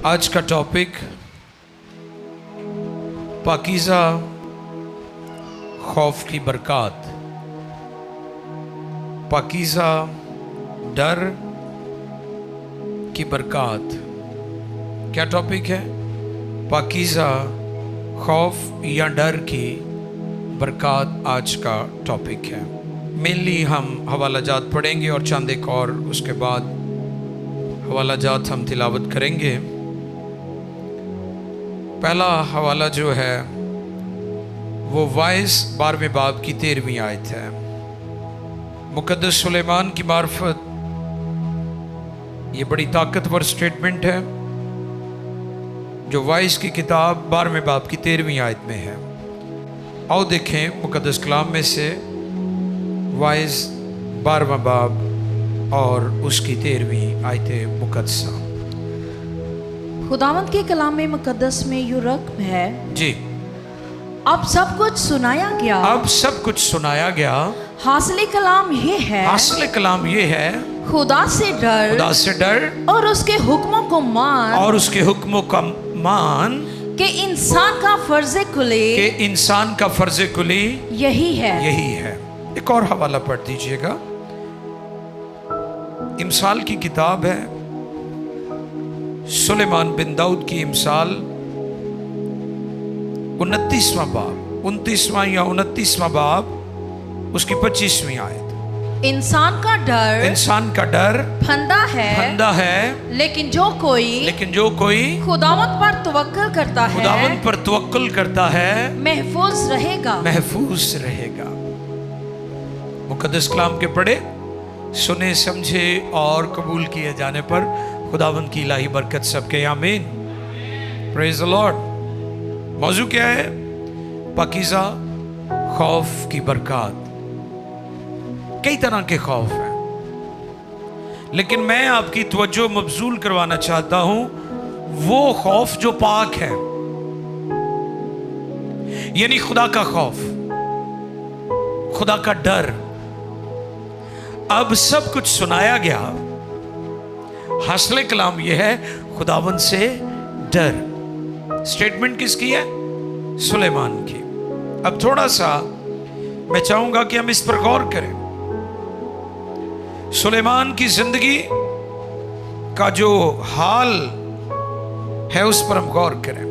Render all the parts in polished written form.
आज का टॉपिक पाकीज़ा खौफ की बरक़ात। पाकीज़ा डर की बरक़ात क्या टॉपिक है? पाकीज़ा खौफ या डर की बरक़ात आज का टॉपिक है। मेनली हम हवाला जात पढ़ेंगे और चंद एक और उसके बाद हवाला जात हम तिलावत करेंगे। पहला हवाला जो है वो वाइस 12वें बाब की 13वीं आयत है। मुक़द्दस सुलेमान की मार्फत ये बड़ी ताकतवर स्टेटमेंट है जो वाइस की किताब 12वें बाब की 13वीं आयत में है। आओ देखें मुक़द्दस कलाम में से वाइस 12वां बाब और उसकी 13वीं आयत मुक़द्दसा। खुदावंद के कलाम में मुकद्दस में यूं रकम है जी, अब सब कुछ सुनाया गया। अब सब कुछ सुनाया गया। हासिल कलाम ये है, हासिल कलाम ये है, खुदा से डर, खुदा से डर और उसके हुक्मों को मान, और उसके हुक्मों का मान, कि इंसान का फर्ज कुली, कि इंसान का फर्ज कुली यही है। यही है। एक और हवाला पढ़ दीजिएगा। इमसाल की किताब है, सुलेमान बिन दाऊद की इमसाल 29वां बाब, 29वां या 29वां बाब, उसकी 25वीं आयत। इंसान का डर, इंसान का डर फंदा है, लेकिन जो कोई खुदावंद पर तवक्कुल करता है, खुदावंद पर तवक्कुल करता है, महफूज रहेगा। मुक़द्दस कलाम के पढ़े, सुने, समझे और कबूल किए जाने पर खुदावंद की इलाही बरकत सबके आमीन। Praise the Lord. मौजू क्या है? पाकीज़ा खौफ की बरक़ात। कई तरह के खौफ हैं, लेकिन मैं आपकी तवज्जो मबजूल करवाना चाहता हूं वो खौफ जो पाक है, यानी खुदा का खौफ, खुदा का डर। अब सब कुछ सुनाया गया। हासिल कलाम यह है, खुदावंद से डर। स्टेटमेंट किसकी है? सुलेमान की। अब थोड़ा सा मैं चाहूंगा कि हम इस पर गौर करें। सुलेमान की जिंदगी का जो हाल है उस पर हम गौर करें।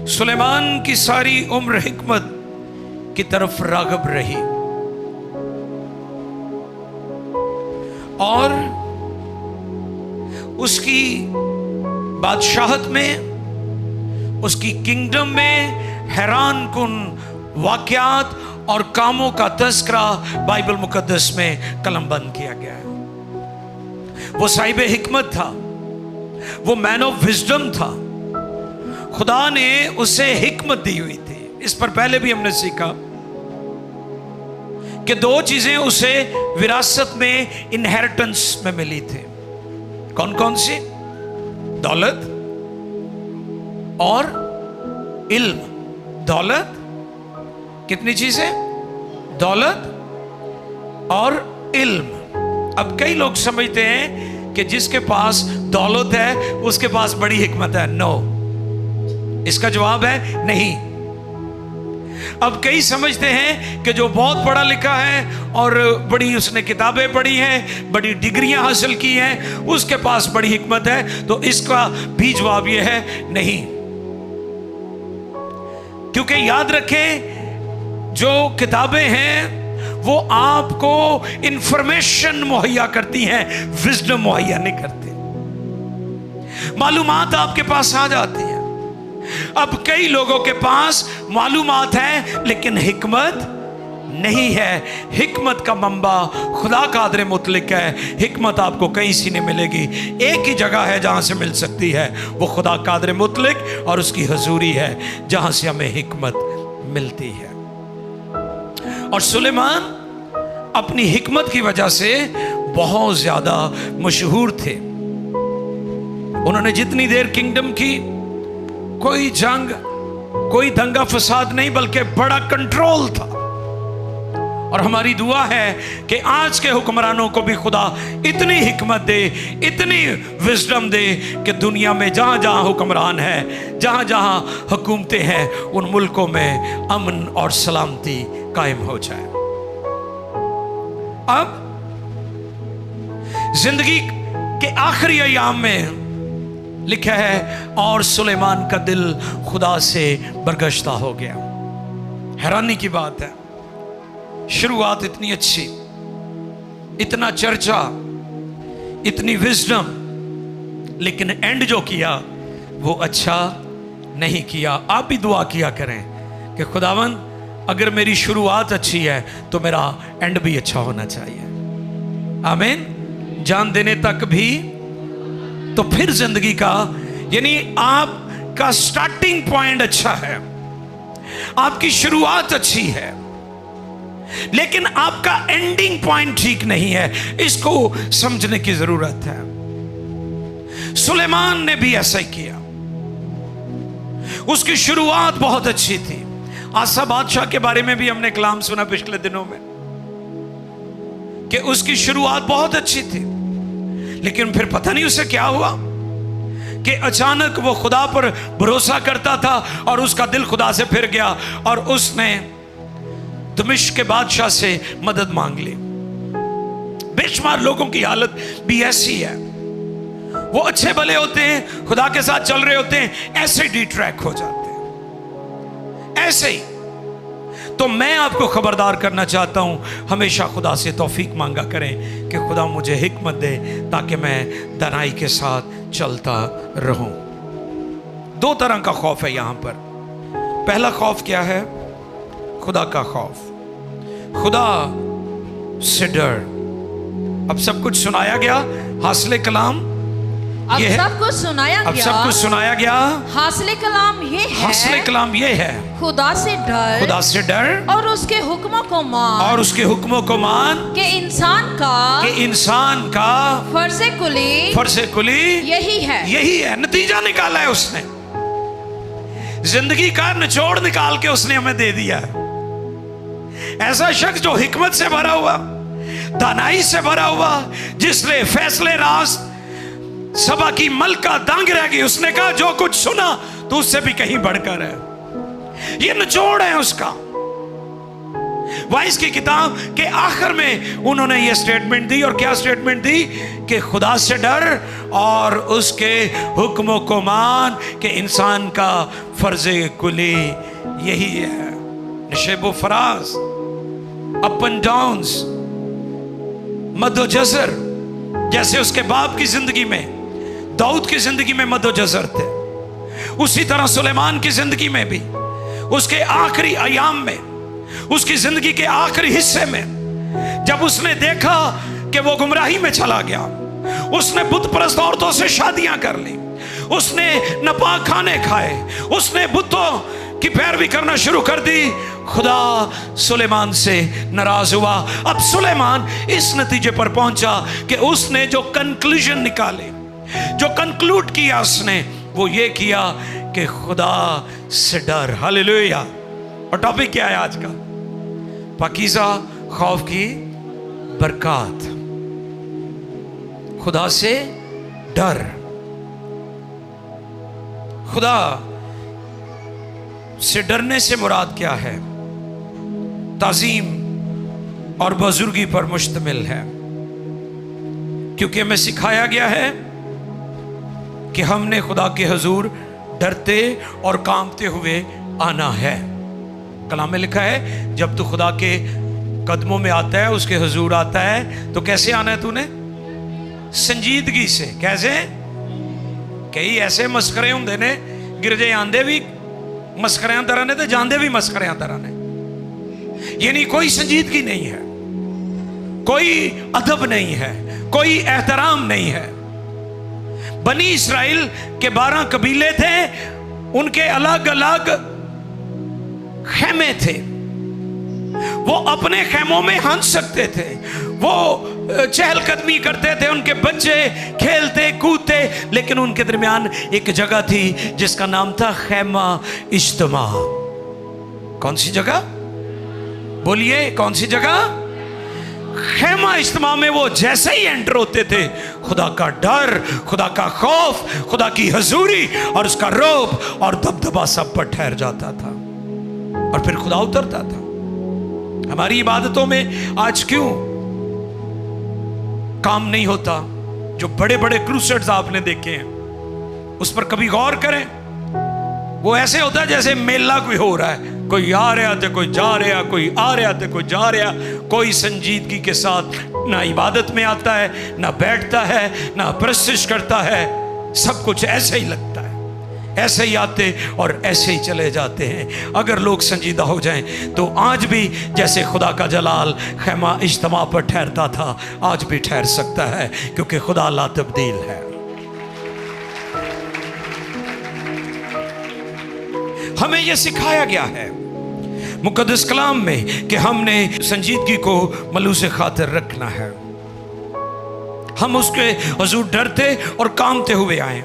सुलेमान की सारी उम्र हिकमत की तरफ राग़िब रही और उसकी बादशाहत में, उसकी किंगडम में हैरान कुन वाक़यात और कामों का तज़किरा बाइबल मुक़द्दस में कलमबंद किया गया है। वो साहिब हिकमत था, वो मैन ऑफ विजडम था। खुदा ने उसे हिकमत दी हुई थी। इस पर पहले भी हमने सीखा कि दो चीजें उसे विरासत में, इनहेरिटेंस में मिली थी। कौन कौन सी? दौलत और इल्म। दौलत, कितनी चीजें? दौलत और इल्म। अब कई लोग समझते हैं कि जिसके पास दौलत है उसके पास बड़ी हिकमत है। नो, इसका जवाब है नहीं। अब कई समझते हैं कि जो बहुत पढ़ा लिखा है और बड़ी उसने किताबें पढ़ी हैं, बड़ी डिग्रियां हासिल की हैं, उसके पास बड़ी हिकमत है। तो इसका भी जवाब यह है नहीं। क्योंकि याद रखें, जो किताबें हैं वो आपको इंफॉर्मेशन मुहैया करती हैं, विजडम मुहैया नहीं करती। मालूमात आपके पास आ जाती है। अब कई लोगों के पास मालूमात है लेकिन हिकमत नहीं है। हिकमत का मंबा खुदा कादर मुतलक है। हिकमत आपको कहीं से नहीं मिलेगी। एक ही जगह है जहां से मिल सकती है, वो खुदा कादर मुतलक और उसकी हजूरी है, जहां से हमें हिकमत मिलती है। और सुलेमान अपनी हिकमत की वजह से बहुत ज्यादा मशहूर थे। उन्होंने जितनी देर किंगडम की, कोई जंग, कोई दंगा फसाद नहीं, बल्कि बड़ा कंट्रोल था। और हमारी दुआ है कि आज के हुक्मरानों को भी खुदा इतनी हिकमत दे, इतनी विजडम दे कि दुनिया में जहाँ जहाँ हुक्मरान है, जहाँ जहाँ हुकूमतें हैं, उन मुल्कों में अमन और सलामती कायम हो जाए। अब जिंदगी के आखिरी अयाम में लिखा है और सुलेमान का दिल खुदा से बरगश्ता हो गया। हैरानी की बात है, शुरुआत इतनी अच्छी, इतना चर्चा, इतनी विजडम, लेकिन एंड जो किया वो अच्छा नहीं किया। आप भी दुआ किया करें कि खुदावन अगर मेरी शुरुआत अच्छी है तो मेरा एंड भी अच्छा होना चाहिए। आमीन। जान देने तक भी तो फिर जिंदगी का, यानी आपका स्टार्टिंग पॉइंट अच्छा है, आपकी शुरुआत अच्छी है, लेकिन आपका एंडिंग पॉइंट ठीक नहीं है। इसको समझने की जरूरत है। सुलेमान ने भी ऐसा ही किया। उसकी शुरुआत बहुत अच्छी थी। आसा बादशाह के बारे में भी हमने कलाम सुना पिछले दिनों में कि उसकी शुरुआत बहुत अच्छी थी, लेकिन फिर पता नहीं उसे क्या हुआ कि अचानक वो खुदा पर भरोसा करता था और उसका दिल खुदा से फिर गया और उसने दमिश्क के बादशाह से मदद मांग ली। बेशुमार लोगों की हालत भी ऐसी है। वो अच्छे भले होते हैं, खुदा के साथ चल रहे होते हैं, ऐसे डिट्रैक्ट हो जाते हैं, ऐसे ही। तो मैं आपको खबरदार करना चाहता हूं, हमेशा खुदा से तौफीक मांगा करें कि खुदा मुझे हिकमत दे ताकि मैं दनाई के साथ चलता रहूं। दो तरह का खौफ है यहां पर। पहला खौफ क्या है? खुदा का खौफ, खुदा से डर। अब सब कुछ सुनाया गया, हासिल कलाम अब सब कुछ सुनाया गया, अब सब कुछ सुनाया गया। हासिल कलाम ये है, हासिल कलाम ये है खुदा से डर, खुदा से डर और उसके हुक्मों को मान, और उसके हुक्मों को मान, कि इंसान का फर्ज़े कुली यही है। नतीजा निकाला है उसने, जिंदगी का निचोड़ निकाल के उसने हमें दे दिया। ऐसा शख्स जो हिकमत से भरा हुआ, दानाई से भरा हुआ, जिसने फैसले रास्त सभा की मलका दंग रह गई, उसने कहा जो कुछ सुना तो उससे भी कहीं बढ़कर है। ये निचोड़ है उसका। वाइस की किताब के आखिर में उन्होंने ये स्टेटमेंट दी, और क्या स्टेटमेंट दी? कि खुदा से डर और उसके हुक्मों को मान, कि इंसान का फर्जे कुली यही है। नशेबो फराज, अप एंड डाउन्स, मद्दोजज़र, जैसे उसके बाप की जिंदगी में, दाऊद की जिंदगी में मद्दोजज़र थे, उसी तरह सुलेमान की जिंदगी में भी, उसके आखिरी अयाम में, उसकी जिंदगी के आखिरी हिस्से में, जब उसने देखा कि वो गुमराही में चला गया, उसने बुत परस्त औरतों से शादियां कर ली, उसने नापाक खाने खाए, उसने बुतों की पैरवी करना शुरू कर दी। खुदा सुलेमान से नाराज हुआ। अब सुलेमान इस नतीजे पर पहुंचा कि उसने जो कंक्लूजन निकाले, जो कंक्लूड किया उसने, वो ये किया कि खुदा से डर। हालेलुया। और टॉपिक क्या है आज का? पाकीज़ा खौफ की बरकत, खुदा से डर। खुदा से डरने से मुराद क्या है? ताजीम और बुजुर्गी पर मुश्तमिल है, क्योंकि हमें सिखाया गया है कि हमने खुदा के हुजूर डरते और कांपते हुए आना है। कलाम में लिखा है जब तू खुदा के कदमों में आता है, उसके हुजूर आता है, तो कैसे आना है तूने? संजीदगी से। कैसे? कई ऐसे मस्करे होंगे ने, गिरजे आंदे भी मस्करियां तरह ने, तो जांदे भी मस्करियां तरह ने। यानी कोई संजीदगी नहीं है, कोई अदब नहीं है, कोई एहतराम नहीं है। बनी इस्राइल के 12 कबीले थे, उनके अलग अलग खेमे थे, वो अपने खेमों में हंस सकते थे, वो चहलकदमी करते थे, उनके बच्चे खेलते कूदते, लेकिन उनके दरमियान एक जगह थी जिसका नाम था खेमा इज्तिमा। कौन सी जगह? बोलिए कौन सी जगह? खेमा इज्तिमा में वो जैसे ही एंटर होते थे, खुदा का डर, खुदा का खौफ, खुदा की हजूरी और उसका रौब और दबदबा सब पर ठहर जाता था और फिर खुदा उतरता था। हमारी इबादतों में आज क्यों काम नहीं होता? जो बड़े बड़े क्रूसेड्स आपने देखे हैं, उस पर कभी गौर करें। वो ऐसे होता है जैसे मेला कोई हो रहा है, कोई आ रहा तो कोई जा रहा, कोई आ रहा तो कोई जा रहा, कोई संजीदगी के साथ ना इबादत में आता है, ना बैठता है, ना प्रशिश करता है। सब कुछ ऐसे ही लगता है, ऐसे ही आते और ऐसे ही चले जाते हैं। अगर लोग संजीदा हो जाएं तो आज भी जैसे खुदा का जलाल खेमा इज्तिमा पर ठहरता था, आज भी ठहर सकता है, क्योंकि खुदा ला तब्दील है। हमें यह सिखाया गया है मुकद्दस कलाम में कि हमने संजीदगी को मलूस खातिर रखना है। हम उसके हुजूर डरते और कामते हुए आए।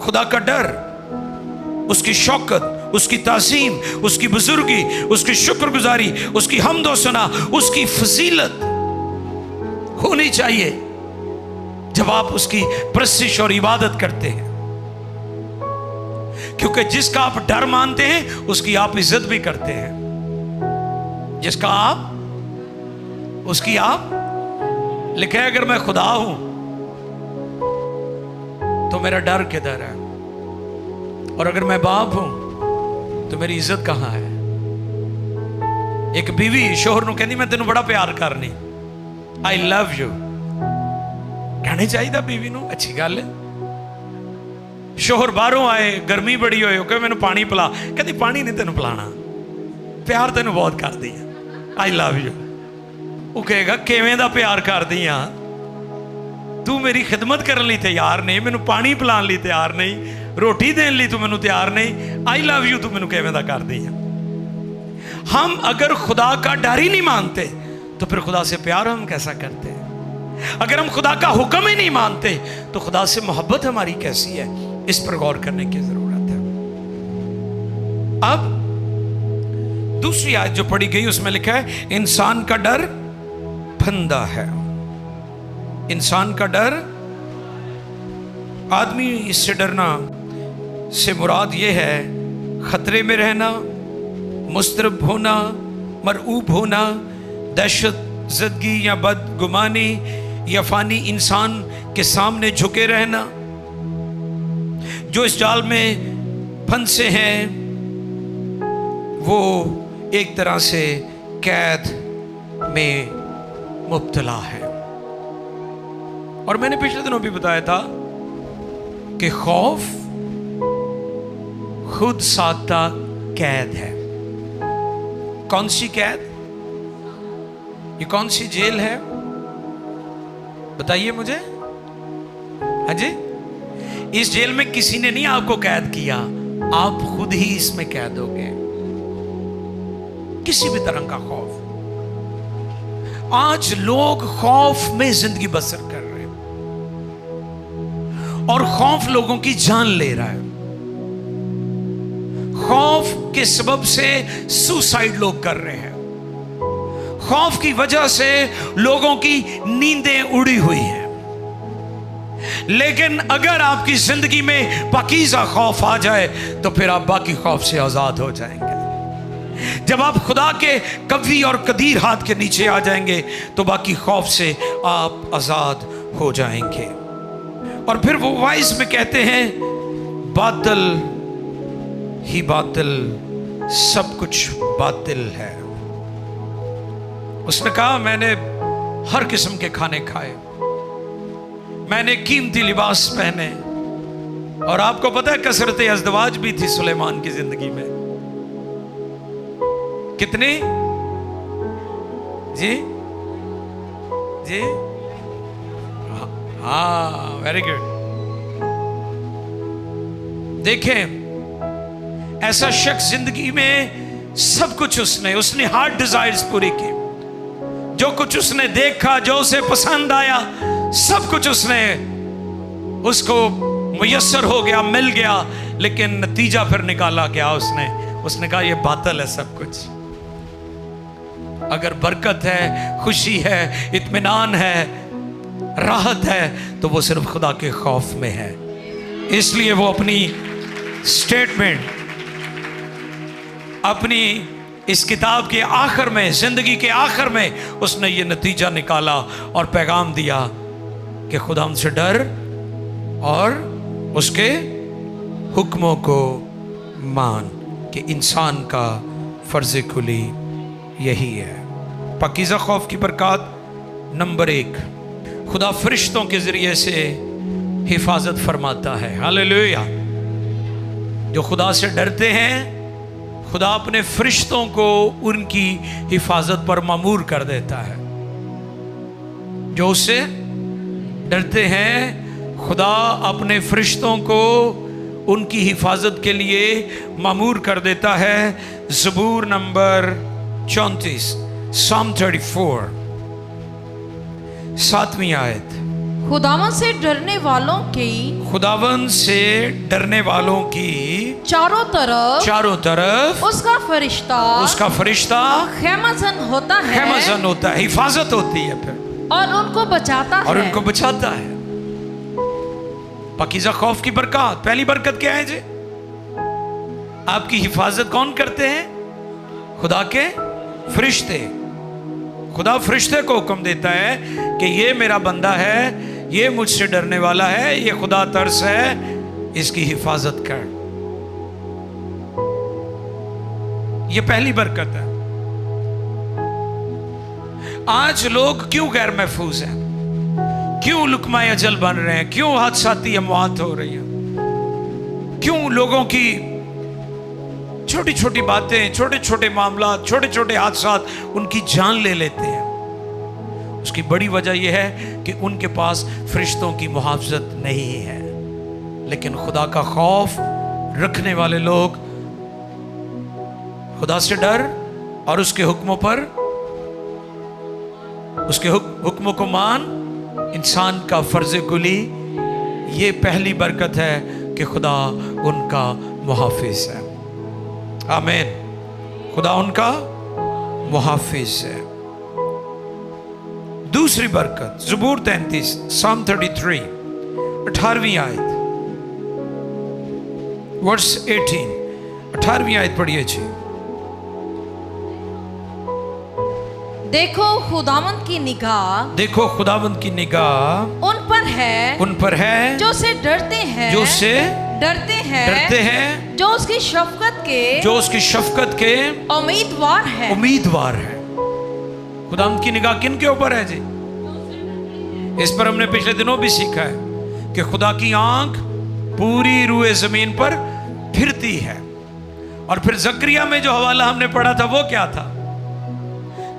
खुदा का डर, उसकी शौकत, उसकी ताज़ीम, उसकी बुजुर्गी, उसकी शुक्रगुजारी, उसकी हम्दो सना, उसकी फजीलत होनी चाहिए जब आप उसकी प्रशिश और इबादत करते हैं। क्योंकि जिसका आप डर मानते हैं उसकी आप इज्जत भी करते हैं। जिसका आप, उसकी आप लिखे, अगर मैं खुदा हूं तो मेरा डर किधर है? और अगर मैं बाप हूं तो मेरी इज्जत कहां है? एक बीवी शोहर नूं कहती मैं तेनू बड़ा प्यार करनी, आई लव यू, कहना चाहिए बीवी नूं, अच्छी गल है। शोहर बाहरों आए, गर्मी बड़ी होए, कहे मैनू पानी पिला, कहती पानी नहीं तेन पिलाना, प्यार तेन बहुत करदी है, आई लव यू। वो कहेगा किवें दा प्यार करदी आ, तू मेरी खिदमत करने लई तैयार नहीं, मैनू पानी पिलाने लई तैयार नहीं, रोटी देने लई तू मैनू तैयार नहीं, आई लव यू तू मैनू किवें दा करदी है। हम अगर खुदा का डर ही नहीं मानते तो फिर खुदा से प्यार हम कैसा करते हैं? अगर हम खुदा का हुक्म ही नहीं मानते तो खुदा से मोहब्बत हमारी कैसी है? इस पर गौर करने की जरूरत है। अब दूसरी आयत जो पढ़ी गई उसमें लिखा है इंसान का डर फंदा है। इंसान का डर, आदमी इससे डरना से मुराद यह है खतरे में रहना, मुस्तरब होना, मरऊब होना, दहशत ज़दगी या बदगुमानी या फानी इंसान के सामने झुके रहना। जो इस जाल में फंसे हैं वो एक तरह से कैद में मुब्तला है। और मैंने पिछले दिनों भी बताया था कि खौफ खुद साधा कैद है। कौन सी कैद? ये कौन सी जेल है? बताइए मुझे। हाँ जी, इस जेल में किसी ने नहीं आपको कैद किया, आप खुद ही इसमें कैद हो गए। किसी भी तरह का खौफ, आज लोग खौफ में जिंदगी बसर कर रहे हैं और खौफ लोगों की जान ले रहा है। खौफ के सबब से सुसाइड लोग कर रहे हैं। खौफ की वजह से लोगों की नींदें उड़ी हुई हैं। लेकिन अगर आपकी जिंदगी में पाकीज़ा खौफ आ जाए तो फिर आप बाकी खौफ से आजाद हो जाएंगे। जब आप खुदा के कवी और कदीर हाथ के नीचे आ जाएंगे तो बाकी खौफ से आप आजाद हो जाएंगे। और फिर वो वाइस में कहते हैं बातिल ही बातिल, सब कुछ बातिल है। उसने कहा मैंने हर किस्म के खाने खाए, मैंने कीमती लिबास पहने, और आपको पता है कसरत अज़दवाज भी थी सुलेमान की जिंदगी में। कितनी? जी जी, हाँ, वेरी गुड। देखें, ऐसा शख्स जिंदगी में सब कुछ उसने हार्ट डिजायर्स पूरी की, जो कुछ उसने देखा, जो उसे पसंद आया, सब कुछ उसको मुयस्सर हो गया, मिल गया। लेकिन नतीजा फिर निकाला क्या? उसने कहा यह बातिल है सब कुछ। अगर बरकत है, खुशी है, इत्मीनान है, राहत है, तो वो सिर्फ खुदा के खौफ में है। इसलिए वो अपनी स्टेटमेंट, अपनी इस किताब के आखिर में, जिंदगी के आखिर में उसने ये नतीजा निकाला और पैगाम दिया कि खुदा हमसे डर और उसके हुक्मों को मान, कि इंसान का फर्ज कुली यही है। पाकीज़ा खौफ की बरकत नंबर 1, खुदा फरिश्तों के जरिए से हिफाजत फरमाता है। हालेलुया। जो खुदा से डरते हैं, खुदा अपने फरिश्तों को उनकी हिफाजत पर मामूर कर देता है। जो उससे डरते हैं, खुदा अपने फरिश्तों को उनकी हिफाजत के लिए मामूर कर देता है। ज़बूर नंबर 34, Psalm 34, 7वीं आयत। खुदावन से डरने वालों की, खुदावन से डरने वालों की चारों तरफ उसका फरिश्ता खैमाजन होता है, हिफाजत होती है फिर, और उनको बचाता है। पाकीज़ा खौफ की बरकत, पहली बरकत क्या है जी? आपकी हिफाजत कौन करते हैं? खुदा के फरिश्ते। खुदा फरिश्ते को हुक्म देता है कि ये मेरा बंदा है, ये मुझसे डरने वाला है, ये खुदा तरस है, इसकी हिफाजत कर। ये पहली बरकत है। आज लोग क्यों गैर महफूज हैं? क्यों लुकमा अजल बन रहे हैं? क्यों हादसाती अमवात हो रही हैं? क्यों लोगों की छोटी छोटी बातें, छोटे छोटे मामला, छोटे छोटे हादसात उनकी जान ले लेते हैं? उसकी बड़ी वजह यह है कि उनके पास फरिश्तों की मुहाफ़ज़त नहीं है। लेकिन खुदा का खौफ रखने वाले लोग खुदा से डर और उसके हुक्मों पर, उसके हुक्मों को मान, इंसान का फर्ज कुली, ये पहली बरकत है कि खुदा उनका मुहाफिज है। आमीन। खुदा उनका मुहाफिज है। दूसरी बरकत ज़बूर 33, Psalm 33, 18वीं आयत, वर्स 18, 18वीं आयत पढ़िए जी। देखो खुदावंद की निगाह उन पर है जो से डरते हैं, जो उसकी शफ़क़त के उम्मीदवार है। खुदावंद की निगाह किन के ऊपर है जी? इस पर हमने पिछले दिनों भी सीखा है कि खुदा की आंख पूरी रूए जमीन पर फिरती है। और फिर जकरिया में जो हवाला हमने पढ़ा था वो क्या था?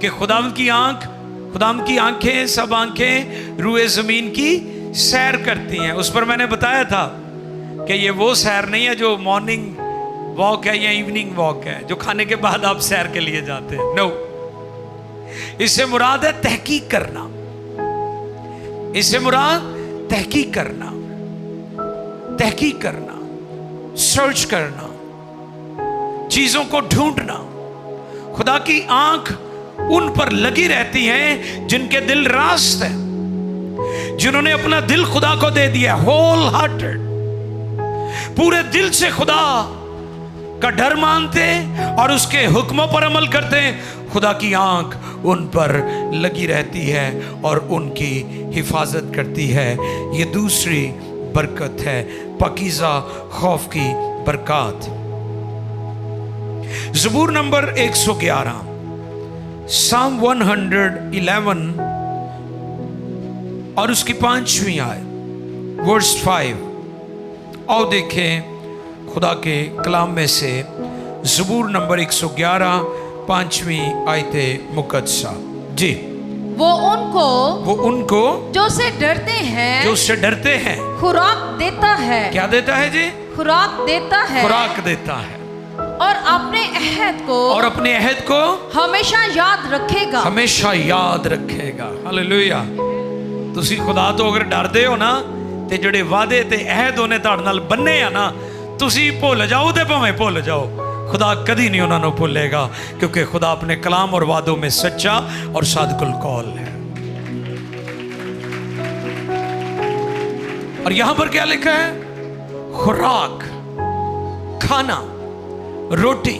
कि खुदावंद की आंखें, सब आंखें रूए जमीन की सैर करती हैं। उस पर मैंने बताया था कि ये वो सैर नहीं है जो मॉर्निंग वॉक है या इवनिंग वॉक है, जो खाने के बाद आप सैर के लिए जाते हैं। नो, इससे मुराद है तहकीक करना। इससे मुराद तहकीक करना, सर्च करना, चीजों को ढूंढना। खुदा की आंख उन पर लगी रहती है जिनके दिल रास्त है, जिन्होंने अपना दिल खुदा को दे दिया, होल हार्टेड, पूरे दिल से खुदा का डर मानते और उसके हुक्मों पर अमल करते। खुदा की आंख उन पर लगी रहती है और उनकी हिफाजत करती है। ये दूसरी बरकत है, पाकीज़ा खौफ की बरकत। ज़बूर नंबर 111, Psalm 111 और उसकी 5वीं आयत, वर्स 5। आओ देखें खुदा के कलाम में से ज़बूर नंबर 111, 5वीं आयत मुकद्दसा जी। वो उनको जो से डरते हैं खुराक देता है। क्या देता है जी? खुराक देता है। और अपने अहद को हमेशा याद रखेगा। हालेलुया। तुसी खुदा तो अगर डरदे हो ना, ते जड़े वादे ते अहद होने तुहाडे नाल बन्ने आ ना, तुसी भुल जाओ ते भावें भुल जाओ, खुदा कदी नहीं उन्होंने भूलेगा, क्योंकि खुदा अपने कलाम और वादों में सच्चा और सादिकुल कौल है। और यहां पर क्या लिखा है? खुराक, खाना, रोटी।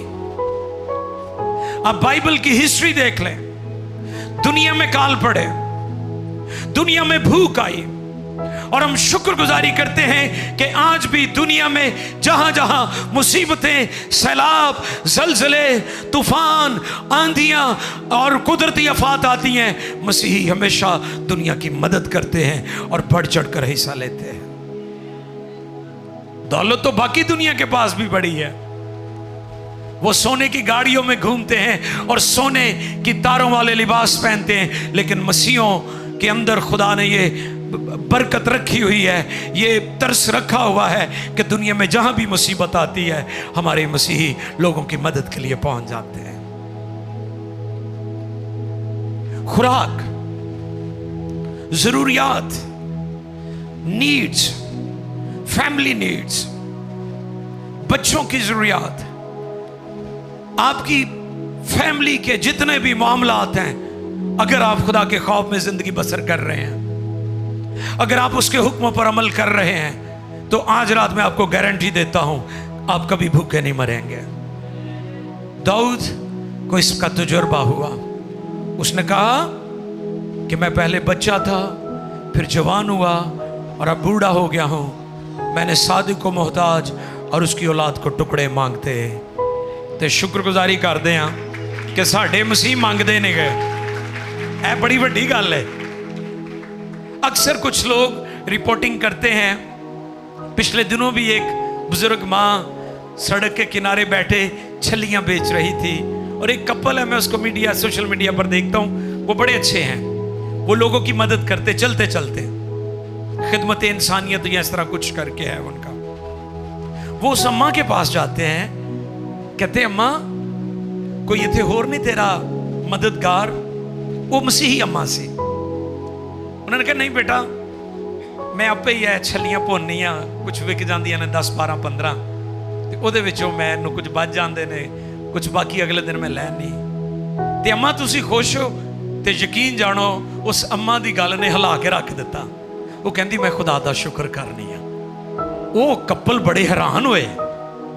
आप बाइबल की हिस्ट्री देख लें, दुनिया में काल पड़े, दुनिया में भूख आई, और हम शुक्रगुजारी करते हैं कि आज भी दुनिया में जहां जहां मुसीबतें, सैलाब, जलजले, तूफान, आंधियां और कुदरती आफात आती हैं, मसीही हमेशा दुनिया की मदद करते हैं और बढ़ चढ़ कर हिस्सा लेते हैं। दौलत तो बाकी दुनिया के पास भी बड़ी है, वो सोने की गाड़ियों में घूमते हैं और सोने की तारों वाले लिबास पहनते हैं, लेकिन मसीहों के अंदर खुदा ने ये बरकत रखी हुई है, ये तरस रखा हुआ है कि दुनिया में जहां भी मुसीबत आती है, हमारे मसीही लोगों की मदद के लिए पहुंच जाते हैं। खुराक, जरूरियात, नीड्स, फैमिली नीड्स, बच्चों की जरूरियात, आपकी फैमिली के जितने भी मामला आते हैं, अगर आप खुदा के खौफ में जिंदगी बसर कर रहे हैं, अगर आप उसके हुक्मों पर अमल कर रहे हैं, तो आज रात मैं आपको गारंटी देता हूं, आप कभी भूखे नहीं मरेंगे। दाऊद को इसका तजुर्बा हुआ। उसने कहा कि मैं पहले बच्चा था, फिर जवान हुआ और अब बूढ़ा हो गया हूं। मैंने सादिक को मोहताज और उसकी औलाद को टुकड़े मांगते। तो शुक्रगुजारी करते हैं कि साढ़े मसीह मांगते नहीं गए। है बड़ी बड़ी गल है। अक्सर कुछ लोग रिपोर्टिंग करते हैं, पिछले दिनों भी एक बुजुर्ग माँ सड़क के किनारे बैठे छलियां बेच रही थी, और एक कपल है, मैं उसको सोशल मीडिया पर देखता हूँ, वो बड़े अच्छे हैं, वो लोगों की मदद करते चलते चलते, खिदमत इंसानियत या इस तरह कुछ करके है उनका। वो उस अम्मा के पास जाते हैं, कहते अम्मा कोई इतने होर नहीं तेरा मददगार? वो मसीही अम्मा सी। उन्होंने कहा नहीं बेटा, मैं आपे ही है छलियां भुननियां, कुछ विक जांदियां ने 10 12 15, ते ओहदे विचों मैनूं कुछ बच जांदे ने, कुछ बाकी अगले दिन मैं लैनी। ते अम्मा तुसी खुश हो? ते यकीन जानो उस अम्मा दी गल ने हिला के रख दिता। वो कहती मैं खुदा दा शुक्र करनी आ। वो कपल बड़े हैरान हुए,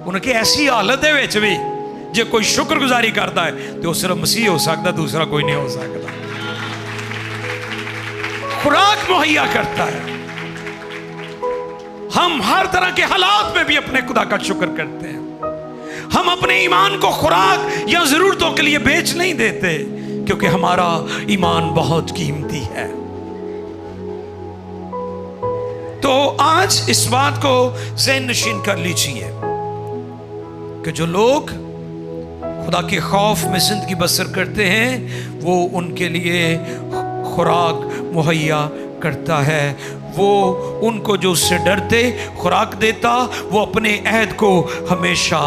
उनकी ऐसी हालत दे विच भी जे कोई शुक्रगुजारी करता है तो सिर्फ मसीह हो सकता, दूसरा कोई नहीं हो सकता। खुराक मुहैया करता है। हम हर तरह के हालात में भी अपने खुदा का शुक्र करते हैं। हम अपने ईमान को खुराक या जरूरतों के लिए बेच नहीं देते, क्योंकि हमारा ईमान बहुत कीमती है। तो आज इस बात को ज़हन नशीन कर लीजिए कि जो लोग खुदा के खौफ में जिंदगी बसर करते हैं, वो उनके लिए खुराक मुहैया करता है। वो उनको जो उससे डरते खुराक देता, वो अपने अहद को हमेशा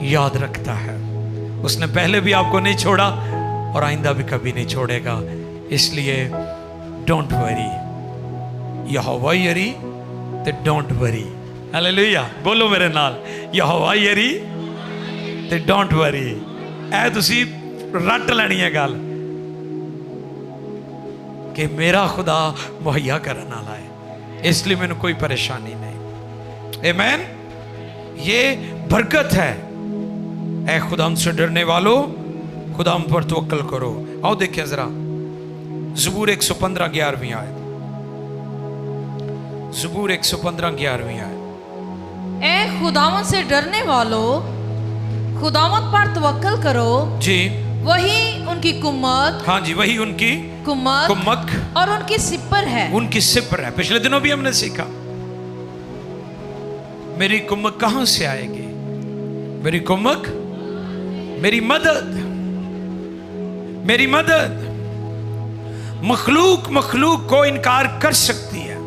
याद रखता है। उसने पहले भी आपको नहीं छोड़ा और आइंदा भी कभी नहीं छोड़ेगा। इसलिए डोंट वरी, यहोवा यरी ते डोंट वरी। हालेलुया, बोलो मेरे नाल, यहोवा यरी ते डोंट वरी। ऐ तुसी रट लेनी है गल कि मेरा खुदा मुहैया करने वाला है, इसलिए मैंने कोई परेशानी नहीं। आमीन। ये बरकत है। ऐ खुदा हमसे डरने वालों, खुदा हम पर तवक्कल करो। आओ देखिए जरा ज़बूर 115 11वीं आयत। ज़बूर 115 11वीं आयत। ऐ खुदावंद से डरने वालों, खुदावंद पर तवक्कल करो जी। वही उनकी कुम्मत, हाँ जी, वही उनकी कुम्मत और उनकी सिपर है। उनकी सिपर है। पिछले दिनों भी हमने सीखा, मेरी कुम्मत कहां से आएगी? मेरी कुम्मत, मेरी मदद, मेरी मदद। मखलूक को इनकार कर सकती है,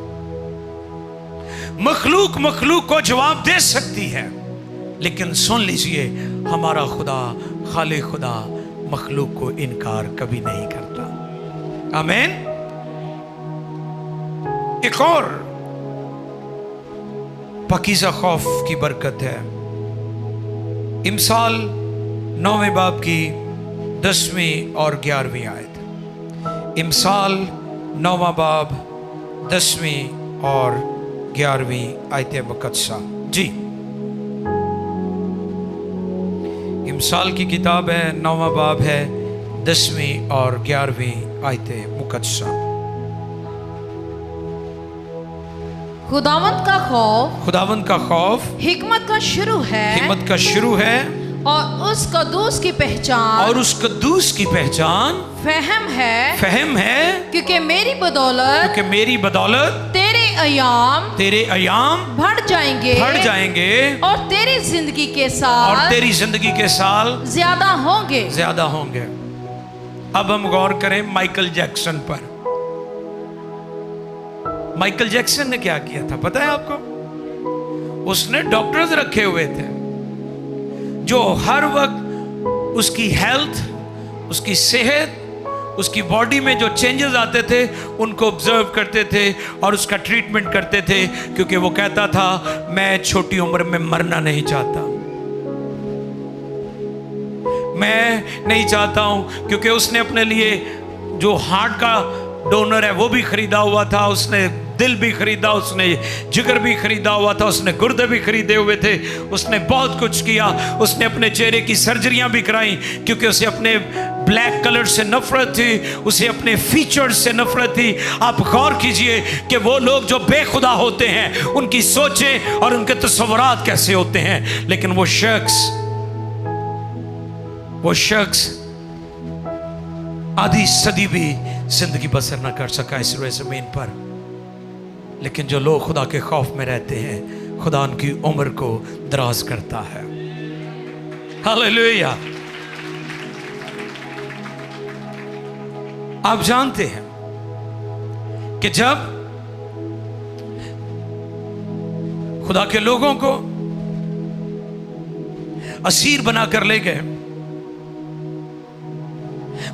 मखलूक को जवाब दे सकती है, लेकिन सुन लीजिए हमारा खुदा, खाली खुदा मखलूक को इनकार कभी नहीं करता। आमीन। एक और पाकीज़ा खौफ की बरकत है। इमसाल 9वें बाब की 10वीं और 11वीं आयत। इमसाल 9वां बाब 10वीं और 11वीं आयत मुकद्दसा। जी, इमसाल की किताब है, 9वां बाब है, 10वीं और 11वीं आयत मुकद्दसा। खुदावंद का खौफ हिकमत का शुरू है, हिकमत का शुरू है, और उस कद्दूस की पहचान, और उस कद्दूस की पहचान फहम है, फहम है, क्योंकि मेरी बदौलत तेरे अयाम बढ़ जाएंगे, और तेरी जिंदगी के साल ज्यादा होंगे। अब हम गौर करें माइकल जैक्सन पर। माइकल जैक्सन ने क्या किया था पता है आपको? उसने डॉक्टर्स रखे हुए थे जो हर वक्त उसकी हेल्थ, उसकी सेहत, उसकी बॉडी में जो चेंजेस आते थे उनको ऑब्जर्व करते थे और उसका ट्रीटमेंट करते थे, क्योंकि वो कहता था मैं छोटी उम्र में मरना नहीं चाहता, मैं नहीं चाहता हूं। क्योंकि उसने अपने लिए जो हार्ट का डोनर है वो भी खरीदा हुआ था, उसने दिल भी खरीदा, उसने जिगर भी खरीदा हुआ था, उसने गुर्दे भी खरीदे हुए थे, उसने बहुत कुछ किया। उसने अपने चेहरे की सर्जरियां भी कराई, क्योंकि उसे अपने ब्लैक कलर से नफरत थी, उसे अपने फीचर्स से नफरत थी। आप गौर कीजिए कि वो लोग जो बेखुदा होते हैं उनकी सोचें और उनके तस्वुरात कैसे होते हैं। लेकिन वो शख्स आधी सदी भी जिंदगी बसर ना कर सका इस रोए जमीन पर। लेकिन जो लोग खुदा के खौफ में रहते हैं, खुदा उनकी उम्र को दराज करता है। हालेलुया। आप जानते हैं कि जब खुदा के लोगों को असीर बनाकर ले गए,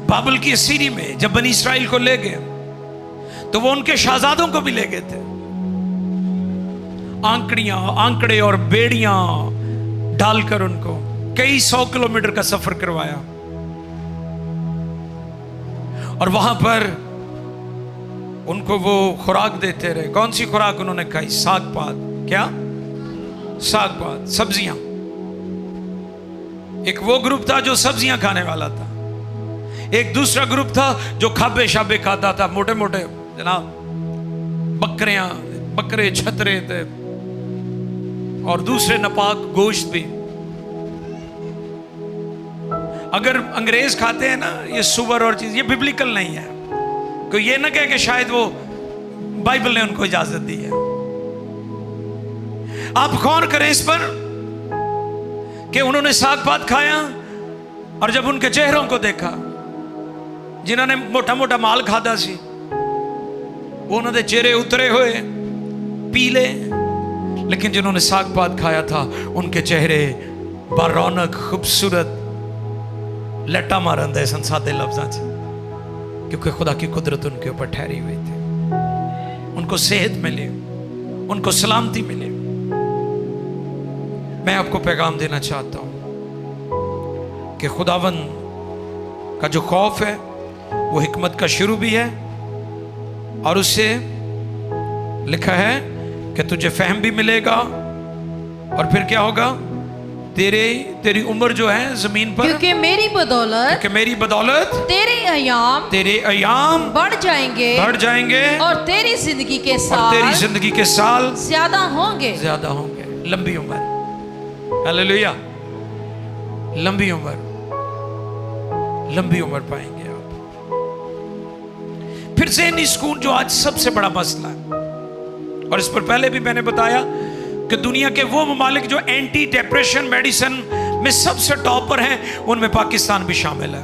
बाबल की असीरी में जब बनी इस्राइल को ले गए, तो वो उनके शहजादों को भी ले गए थे। आंकड़े और बेड़ियां डालकर उनको कई 100 किलोमीटर का सफर करवाया, और वहां पर उनको वो खुराक देते रहे। कौन सी खुराक उन्होंने खाई? साग पात। क्या? साग पात, सब्जियां। एक वो ग्रुप था जो सब्जियां खाने वाला था, एक दूसरा ग्रुप था जो खाबे शाबे खाता था, मोटे मोटे जनाब बकरे छतरे थे, और दूसरे नपाक गोश्त भी। अगर अंग्रेज खाते हैं ना ये सुअर और चीज, ये बिब्लिकल नहीं है। कोई ये ना कहे कि शायद वो बाइबल ने उनको इजाजत दी है। आप गौर करें इस पर कि उन्होंने साग पात खाया, और जब उनके चेहरों को देखा, जिन्होंने मोटा मोटा माल खादा सी, उन्होंने चेहरे उतरे हुए पीले, लेकिन जिन्होंने साग पात खाया था उनके चेहरे बारौनक खूबसूरत लट्टा मारन दे सन, सादे लफ्जां च, क्योंकि खुदा की कुदरत उनके ऊपर ठहरी हुई थी। उनको सेहत मिले, उनको सलामती मिले। मैं आपको पैगाम देना चाहता हूं कि खुदावंद का जो खौफ है वो हिकमत का शुरू भी है, और उससे लिखा है कि तुझे फहम भी मिलेगा, और फिर क्या होगा? तेरी उम्र जो है जमीन पर, क्योंकि मेरी बदौलत तेरे अयाम बढ़ जाएंगे, और तेरी जिंदगी के साल ज्यादा होंगे। लंबी उम्र, हालेलुया। लंबी उम्र पाएंगे आप। फिर ज़हनी सुकून जो आज सबसे बड़ा मसला है, और इस पर पहले भी मैंने बताया कि दुनिया के वो ममालिक जो एंटी डिप्रेशन मेडिसिन में सबसे टॉप पर हैं, उनमें पाकिस्तान भी शामिल है।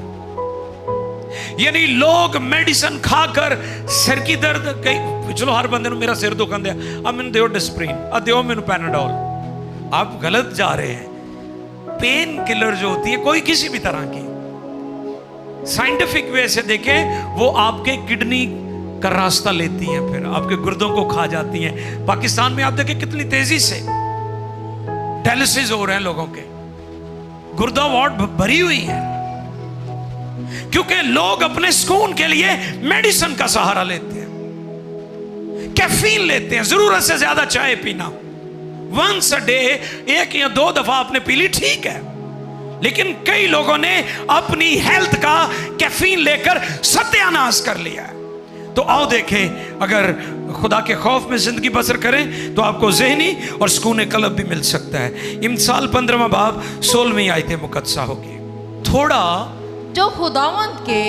यानी लोग मेडिसिन खाकर सिर की दर्द, कई चलो हर बंदे ने मेरा सिर दुखन दिया, अब मैंने दो डिस्प्रिन, अब दो मैंने पैनाडोल। आप गलत जा रहे हैं। पेन किलर जो होती है कोई किसी भी तरह की, साइंटिफिक वे से देखें, वो आपके किडनी का रास्ता लेती हैं, फिर आपके गुर्दों को खा जाती हैं। पाकिस्तान में आप देखें कितनी तेजी से डायलिसिस हो रहे हैं लोगों के, गुर्दा वार्ड भरी हुई है, क्योंकि लोग अपने सुकून के लिए मेडिसिन का सहारा लेते हैं, कैफीन लेते हैं, जरूरत से ज्यादा चाय पीना, वंस अ डे, 1 या 2 दफा आपने पी ली ठीक है, लेकिन कई लोगों ने अपनी हेल्थ का कैफीन लेकर सत्यानाश कर लिया है। तो आओ देखें, अगर खुदा के खौफ में जिंदगी बसर करें तो आपको ज़हनी और सुकून कल्ब भी मिल सकता है। इमसाल 15वां बाब 16वीं आयत मुकद्दसा होगी। थोड़ा जो खुदावंद के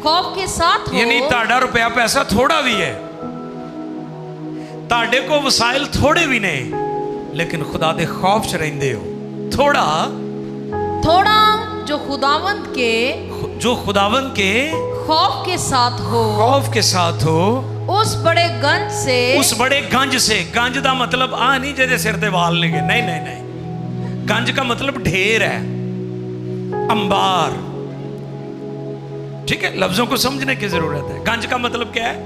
खौफ के साथ हो, यानी ताड़ा रुपया पैसा थोड़ा भी है, ताड़े को वसाइल थोड़े भी नहीं, लेकिन खुदा दे खौफ च रहिंदे हो। थोड़ा जो खुदावंद के खौफ के साथ हो, उस बड़े गंज से, गंज का मतलब आ नहीं जेदे सिर ते वाल लगे, नहीं, गंज का मतलब ढेर है, अंबार। ठीक है, लफ्जों को समझने की जरूरत है। गंज का मतलब क्या है?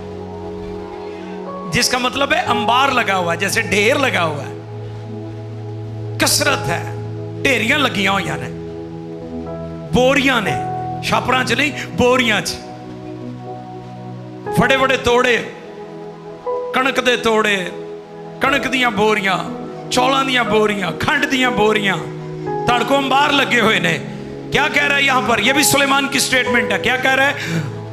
जिसका मतलब है अंबार लगा हुआ है, जैसे ढेर लगा हुआ है, कसरत है, ढेरियां लगियां हुई ने, बोरियां ने, छापरां च नहीं, बोरियां च बड़े बड़े तोड़े, कणक दे तोड़े, कणक दियां बोरियां, चौलां दियां बोरियां, खंड दियां बोरियां, तड़कों अंबार लगे हुए ने। क्या कह रहा है यहां पर? यह भी सुलेमान की स्टेटमेंट है। क्या कह रहा है?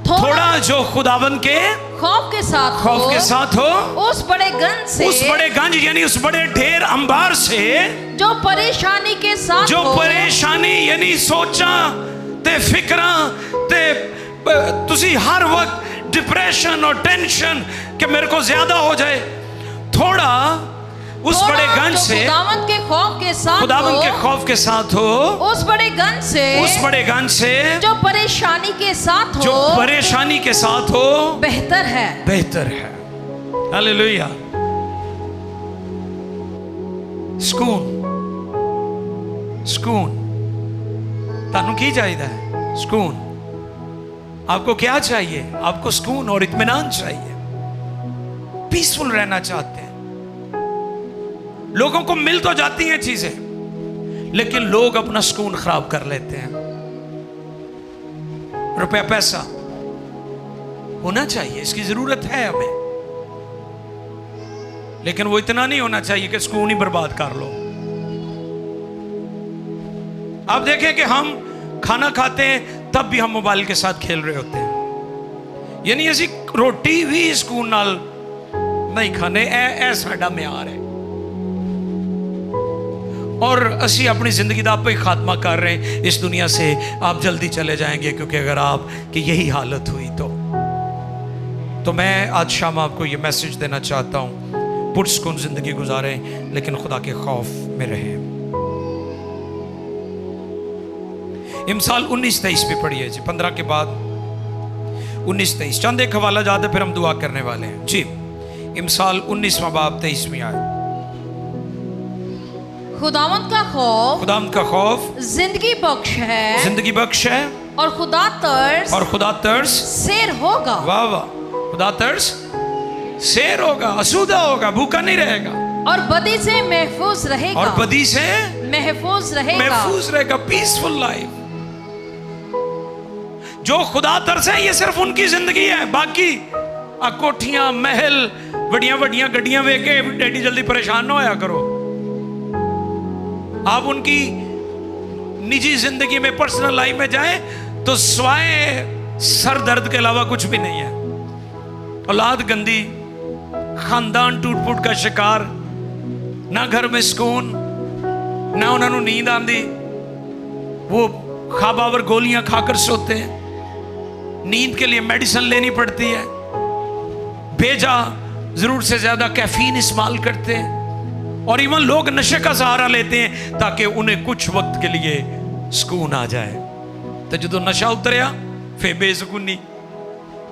थोड़ा जो खुदावन के खौफ के साथ हो, उस बड़े गंज यानी उस बड़े ढेर अंबार से, जो परेशानी के साथ, जो परेशानी यानी सोचा ते फिक्रा ते तुसी हर वक्त डिप्रेशन और टेंशन कि मेरे को ज्यादा हो जाए, थोड़ा उस बड़े गंज से, खुदावंद के खौफ के साथ हो, उस बड़े गंज से जो परेशानी के साथ हो, बेहतर है। हालेलुया। सुकून तानू की चाहिए? सुकून। आपको क्या चाहिए? आपको सुकून और इत्मीनान चाहिए, पीसफुल रहना चाहते हैं। लोगों को मिल तो जाती हैं चीजें, लेकिन लोग अपना सुकून खराब कर लेते हैं। रुपया पैसा होना चाहिए, इसकी जरूरत है हमें, लेकिन वो इतना नहीं होना चाहिए कि सुकून ही बर्बाद कर लो। आप देखें कि हम खाना खाते हैं तब भी हम मोबाइल के साथ खेल रहे होते हैं, यानी ऐसी रोटी भी सुकून नाल नहीं खाने, ऐ साडा म्यार है। और असी अपनी जिंदगी का आप ही खात्मा कर रहे हैं, इस दुनिया से आप जल्दी चले जाएंगे, क्योंकि अगर आपकी यही हालत हुई तो मैं आज शाम आपको ये मैसेज देना चाहता हूँ, पुरसुकून जिंदगी गुजारें, लेकिन खुदा के खौफ में रहें। इमसाल 19-23 भी पढ़िए जी, 15 के बाद 19-23। चंद एक हवाला जाते फिर हम दुआ करने वाले हैं जी। इमसाल 19वां बाब 23वीं आयत। खुदावंद का खौफ जिंदगी बख्श है, और खुदा तरस शेर होगा। वाह वाह, खुदा तरस शेर होगा, असूदा होगा, भूखा नहीं रहेगा, और बदी से महफूज रहेगा, पीसफुल लाइफ। जो खुदा तरस है ये सिर्फ उनकी जिंदगी है, बाकी कोठियां महल बड़ियां बड़ियां गड्डियां वे के एडी जल्दी परेशान ना होया करो। आप उनकी निजी जिंदगी में, पर्सनल लाइफ में जाएं तो स्वाय सर दर्द के अलावा कुछ भी नहीं है। औलाद गंदी, खानदान टूट फूट का शिकार, ना घर में सुकून, ना उन्होंने नींद आती, वो खाबावर गोलियां खाकर सोते हैं, नींद के लिए मेडिसिन लेनी पड़ती है, बेजा जरूर से ज्यादा कैफीन इस्तेमाल करते हैं, और इवन लोग नशे का सहारा लेते हैं ताकि उन्हें कुछ वक्त के लिए सुकून आ जाए। तो जो नशा उतरिया फिर बेसुकूनी।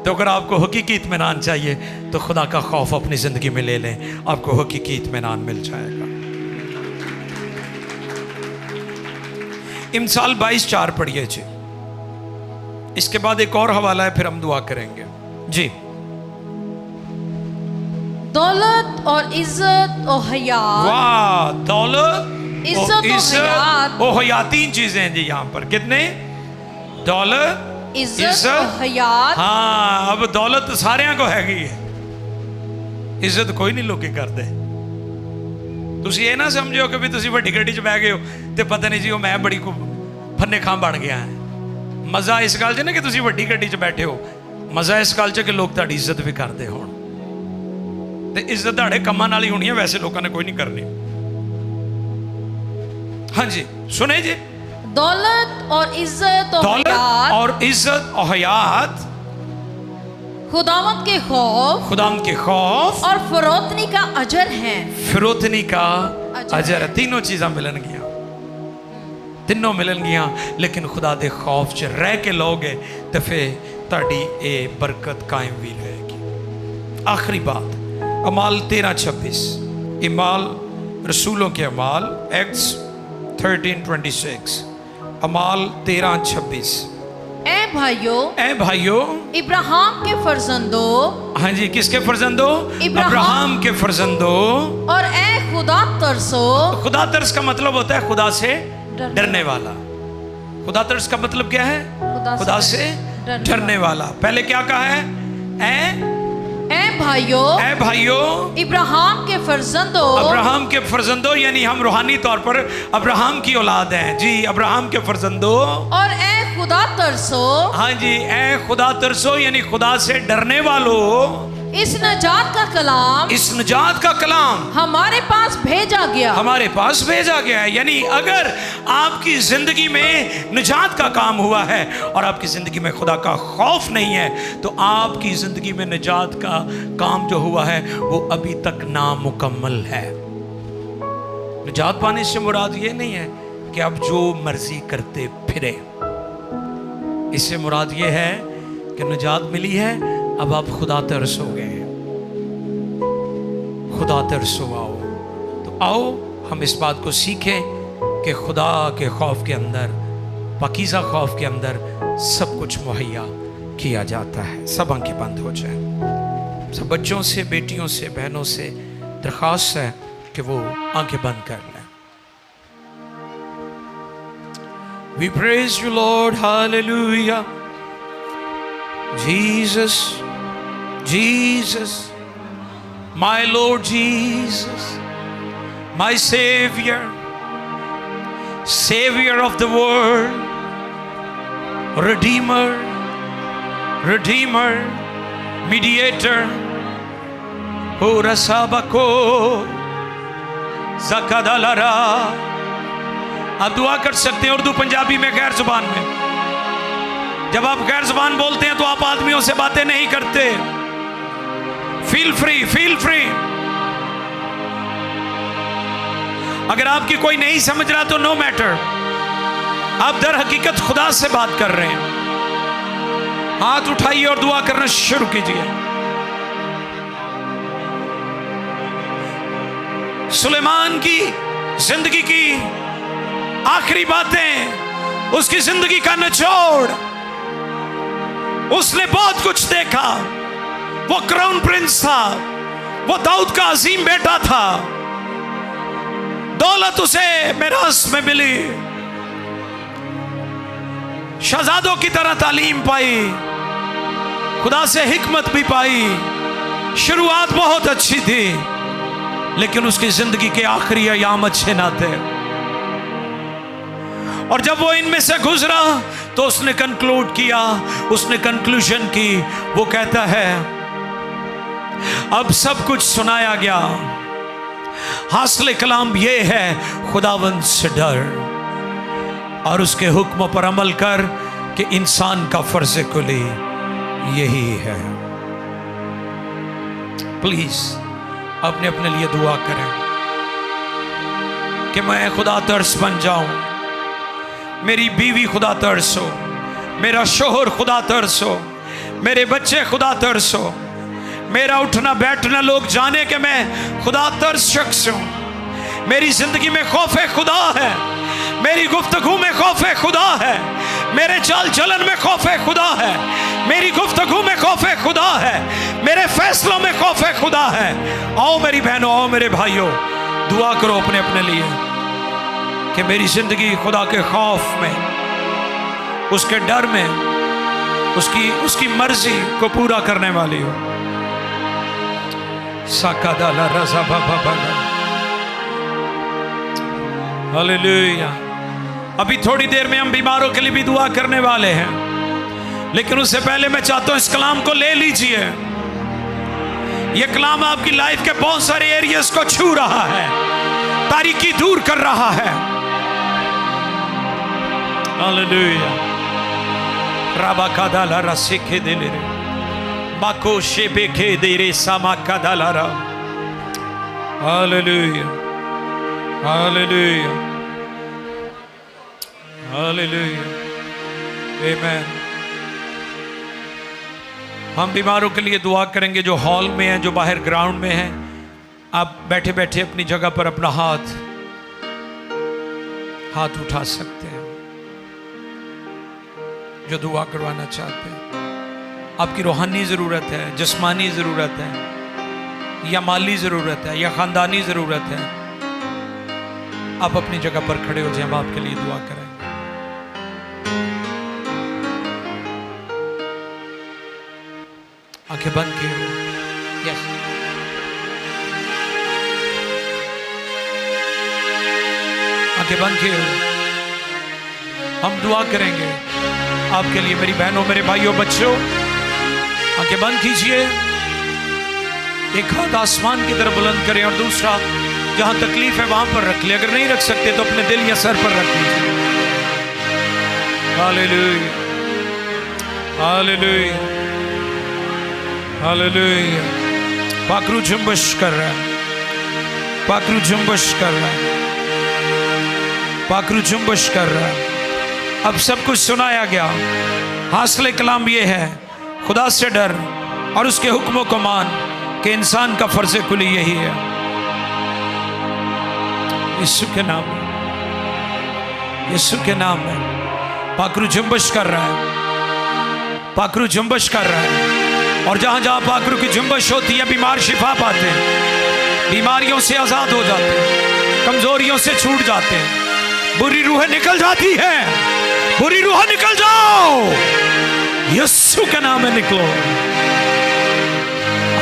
तो अगर आपको हकीकी इत्मीनान चाहिए तो खुदा का खौफ अपनी जिंदगी में ले लें, आपको हकीकी इत्मीनान मिल जाएगा। इमसाल 22:4 पढ़िए जी। इसके बाद एक और हवाला है, फिर हम दुआ करेंगे जी। दौलत और इज्जत और हया, वाह, दौलत इज्जत और हया, 3 चीजें हैं जी यहाँ पर। कितने? दौलत, इज्जत, हयात। हाँ, अब दौलत सारिਆਂ को हैगी है, इज्जत कोई नहीं लोग करते। ਤੁਸੀਂ ਇਹ ਨਾ ਸਮਝਿਓ ਕਿ ਵੀ ਤੁਸੀਂ ਵੱਡੀ ਗੱਡੀ 'ਚ ਬਹਿ ਗਏ ਹੋ ਤੇ ਪਤਾ ਨਹੀਂ ਜੀ ਉਹ ਮੈਂ ਬੜੀ ਫੰਨੇ ਖਾਂ ਬਣ ਗਿਆ ਹੈ। ਮਜ਼ਾ ਇਸ ਗੱਲ 'ਚ ਨਾ ਕਿ ਤੁਸੀਂ ਵੱਡੀ ਗੱਡੀ 'ਚ ਬੈਠੇ ਹੋ, ਮਜ਼ਾ ਇਸ ਗੱਲ 'ਚ ਕਿ ਲੋਕ ਤੁਹਾਡੀ ਇੱਜ਼ਤ ਵੀ ਕਰਦੇ ਹੋਣ। ਤੇ ਇੱਜ਼ਤ ਤੁਹਾਡੇ ਕੰਮਾਂ ਨਾਲ ਹੀ ਹੋਣੀ ਹੈ, ਵੈਸੇ ਲੋਕਾਂ ਨੇ ਕੋਈ ਨਹੀਂ ਕਰਨੀ। ਹਾਂਜੀ सुने जी। दौलत और इज्जत और दौलत और इज्जत और हयात खुदावंद के खौफ, खुदावंद के खौफ और फरोतनी का अजर है। फिरोतनी का अजर है। तीनों चीज़ां मिलन गियां, तीनों मिलन गियां, लेकिन खुदा दे खौफ च रह के लोगे तो फिर ताड़ी ये बरकत कायम भी रहेगी। आखिरी बात, अमाल 13:26, इमाल रसूलों के अमाल, एक्ट्स 13:26, अमाल 13:26। ए भाइयों इब्राहिम के फर्जंदो, हाँ जी, किसके फर्जंदो? इब्राहिम के फर्जंदो। और ए खुदा तरसो, खुदा तरस का मतलब होता है खुदा से डरने वाला। खुदा तरस का मतलब क्या है? खुदा से डरने वाला। पहले क्या कहा है? ए भाइयों इब्राहिम के फर्जंदो, अब्राहम के फर्जंदो, यानी हम रूहानी तौर पर अब्राहम की औलाद हैं जी, अब्राहम के फर्जंदो। और ए खुदा तरसो, हाँ जी, ए खुदा तरसो यानी खुदा से डरने वालों, इस नजात का कलाम, इस नजात का कलाम हमारे पास भेजा गया, हमारे पास भेजा गया है। यानी अगर आपकी जिंदगी में निजात का काम हुआ है और आपकी जिंदगी में खुदा का खौफ नहीं है, तो आपकी जिंदगी में निजात का काम जो हुआ है वो अभी तक नामुकम्मल है। निजात पाने से मुराद ये नहीं है कि आप जो मर्जी करते फिरे, इससे मुराद ये है कि निजात मिली है, अब आप खुदा तरस हो गए, खुदा तरस आओ। तो आओ हम इस बात को सीखें कि खुदा के खौफ के अंदर, पाकीज़ा खौफ के अंदर सब कुछ मुहैया किया जाता है। सब आंखें बंद हो जाए। सब बच्चों से, बेटियों से, बहनों से दरख्वास्त है कि वो आंखें बंद कर लें। We praise you, Lord, hallelujah. Jesus, Jesus, my Lord Jesus, my Savior, Savior of the world, Redeemer, Redeemer, Mediator, O Rasabako, Zakadalara। आप दुआ कर सकते हैं उर्दू, पंजाबी में, गैर जुबान में। जब आप गैर जुबान बोलते हैं तो आप आदमियों से बातें नहीं करते। Feel free, feel free. अगर आपकी कोई नहीं समझ रहा तो नो मैटर, आप दर हकीकत खुदा से बात कर रहे हैं। हाथ उठाइए और दुआ करना शुरू कीजिए। सुलेमान की जिंदगी की आखिरी बातें, उसकी जिंदगी का निचोड़, उसने बहुत कुछ देखा। वो क्राउन प्रिंस था, वो दाऊद का अजीम बेटा था, दौलत उसे मिरास में मिली, शहजादों की तरह तालीम पाई, खुदा से हिकमत भी पाई। शुरुआत बहुत अच्छी थी, लेकिन उसकी जिंदगी के आखिरी अयाम अच्छे ना थे। और जब वो इनमें से गुजरा तो उसने कंक्लूड किया, उसने कंक्लूजन की। वो कहता है अब सब कुछ सुनाया गया, हासिल कलाम ये है खुदावंद से डर और उसके हुक्म पर अमल कर कि इंसान का फर्ज कुली यही है। प्लीज अपने अपने लिए दुआ करें कि मैं खुदा तरस बन जाऊं, मेरी बीवी खुदा तरस हो, मेरा शोहर खुदा तरस हो, मेरे बच्चे खुदा तरस हो, मेरा उठना बैठना लोग जाने कि मैं खुदा तरस शख्स हूं, मेरी जिंदगी में खौफ खुदा है, मेरी गुफ्तगू में खौफ खुदा है, मेरे चाल चलन में खौफ खुदा है, मेरी गुफ्तगू में खौफ खुदा है, मेरे फैसलों में खौफ खुदा है। आओ मेरी बहनों, आओ मेरे भाइयों, दुआ करो अपने अपने लिए। कि मेरी जिंदगी खुदा के खौफ में, उसके डर में, उसकी मर्जी को पूरा करने वाली हो। साकादाला रज़ा बाबा, हालेलुया। अभी थोड़ी देर में हम बीमारों के लिए भी दुआ करने वाले हैं, लेकिन उससे पहले मैं चाहता हूं इस कलाम को ले लीजिए। यह कलाम आपकी लाइफ के बहुत सारे एरियाज को छू रहा है, तारीकी दूर कर रहा है। हालेलुया। राबा कादाला रसिके देले रे बाको शेबेके देरे सामा कादाला रा। हालेलुया, हालेलुया, हालेलुया, आमीन। हम बीमारों के लिए दुआ करेंगे जो हॉल में हैं, जो बाहर ग्राउंड में हैं। आप बैठे बैठे अपनी जगह पर अपना हाथ उठा सकते हैं जो दुआ करवाना चाहते हैं। आपकी रूहानी ज़रूरत है, जिस्मानी ज़रूरत है, या माली ज़रूरत है, या ख़ानदानी ज़रूरत है, आप अपनी जगह पर खड़े हो जाए, हम आपके लिए दुआ करेंगे। आंखें बंद किए हो। यस, आंखें बंद किए हो। हम दुआ करेंगे आपके लिए। मेरी बहनों, मेरे भाइयों, बच्चों, आंखें बंद कीजिए। एक हाथ आसमान की तरफ बुलंद करें और दूसरा जहां तकलीफ है वहां पर रख ले। अगर नहीं रख सकते तो अपने दिल या सर पर रख लीजिए। Hallelujah, hallelujah, hallelujah. पाखरू जुम्बश कर रहा है, पाखरू जुम्बश कर रहा है, पाखरू जुम्बश कर रहा है। अब सब कुछ सुनाया गया। हासिल कलाम ये है, खुदा से डर और उसके हुक्मों को मान कि इंसान का फर्ज कुली यही है। यीशु के नाम में, यीशु के नाम में पाखरू जुम्बश कर रहा है, पाखरू जुम्बश कर रहा है। और जहां जहां पाखरू की जुम्बश होती है, बीमार शिफा पाते हैं, बीमारियों से आजाद हो जाते हैं, कमजोरियों से छूट जाते हैं, बुरी रूहें निकल जाती है। बुरी रूह निकल जाओ, यीशु के नाम में निकलो।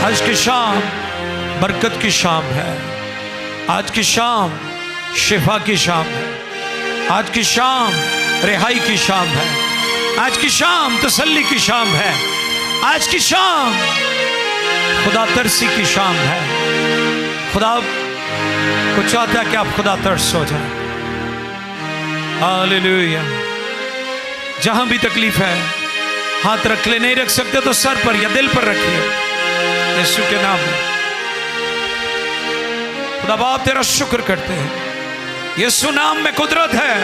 आज की शाम बरकत की शाम है, आज की शाम शिफा की शाम है, आज की शाम रिहाई की शाम है, आज की शाम तसल्ली की शाम है, आज की शाम खुदा तरसी की शाम है। खुदा को चाहता है कि आप खुदा तरस हो जाए। हालेलुया। जहां भी तकलीफ है हाथ रख ले, नहीं रख सकते तो सर पर या दिल पर रखिए, यीशु के नाम में। खुदा बाप तेरा शुक्र करते हैं, यीशु नाम में कुदरत है,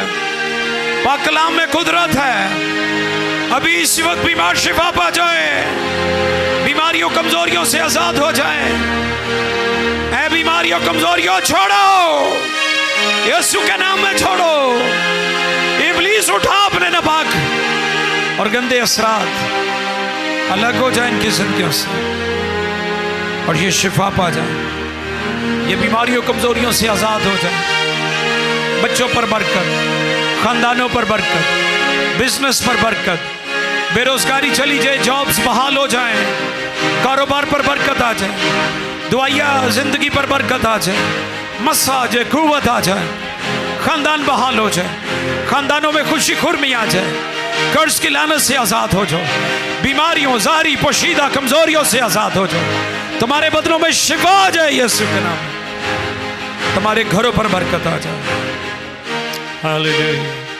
पाक कलाम में कुदरत है। अभी इस वक्त बीमार शिफा पा जाए, बीमारियों कमजोरियों से आजाद हो जाए। ऐ बीमारियों कमजोरियों छोड़ो, यीशु के नाम में छोड़ो। इब्लीस उठा अपने नापाक और गंदे असरात अलग हो जाए इनकी जिंदगियों से, और ये शिफा पा जाए, ये बीमारियों कमजोरियों से आजाद हो जाए। बच्चों पर बरकत, खानदानों पर बरकत, बिजनेस पर बरकत, बेरोजगारी चली जाए, जॉब्स बहाल हो जाए, कारोबार पर बरकत आ जाए, दुआया जिंदगी पर बरकत आ जाए, मस्सा आ जाए, कुव्वत आ जाए, खानदान बहाल हो जाए, खानदानों में खुशी खुरमी आ जाए, कर्ज की लानत से आजाद हो जाओ, बीमारियों जारी पोशीदा कमजोरियों से आजाद हो जाओ। तुम्हारे बदनों में शिफा आ जाए यीशु के नाम, तुम्हारे घरों पर बरकत आ जाए। हालेलुया।